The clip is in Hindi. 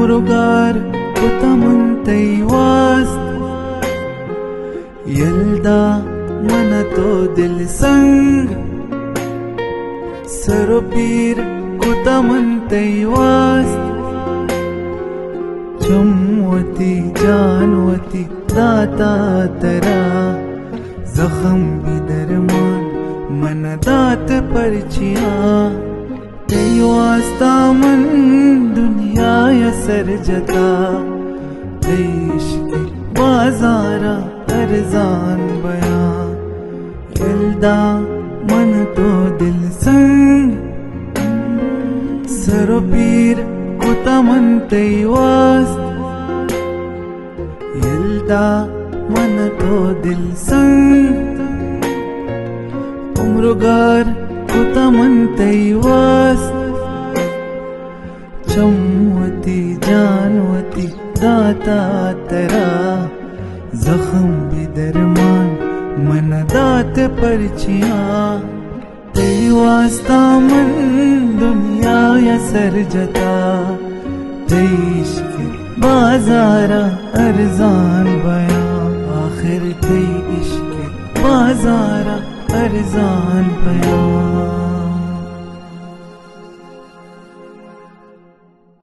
umrugar kutamuntay wast yelda manato dil sang saropir kutamuntay wast चमवती जानवती दाता तरा जखम भी दरमान मन दात परचिया तेयो आस्ता मन दुनिया या सरजता देश के बाजारा अरजान बया यल्दा मन तो दिल संग सरो पीर कुतमंतै वास्त यल्दा मन तो दिल संग umrugar कुतमंतै वास्त चमवती जानवती दाता तरा जख्म भी दरमान मन दात परचिया तेरी वास्ता मन दुनिया या सरजता देश के बाजारा अरजान बया आखिर कई इश्क बाजारा अरजान बया।